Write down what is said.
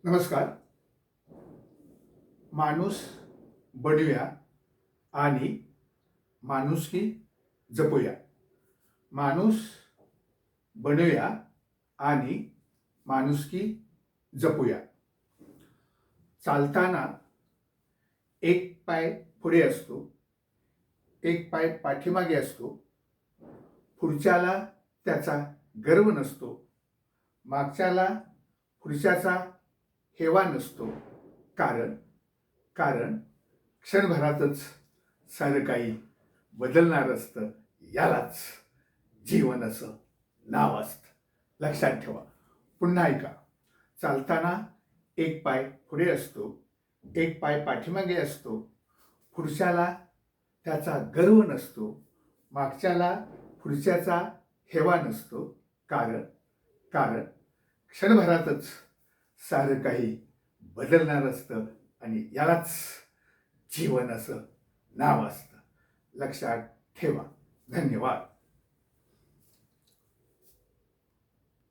नमस्कार. माणूस बनूया आणि माणुसकी जपूया. माणूस बनूया आणि माणुसकी जपूया. चालताना एक पाय पुढे असतो, एक पाय पाठीमागे असतो. पुढच्याला त्याचा गर्व नसतो, मागच्याला पुढच्याचा हेवा नसतो. कारण कारण क्षणभरातच सारं काही बदलणार असतं. यालाच जीवन असं नाव असतं. लक्षात ठेवा. पुन्हा ऐका. चालताना एक पाय पुढे असतो, एक पाय पाठीमागे असतो. पुढच्याला त्याचा गर्व नसतो, मागच्याला पुढच्याचा हेवा नसतो. कारण कारण क्षणभरातच सारं काही बदलणार असतं आणि यालाच जीवन असं नाव असतं. लक्षात ठेवा. धन्यवाद.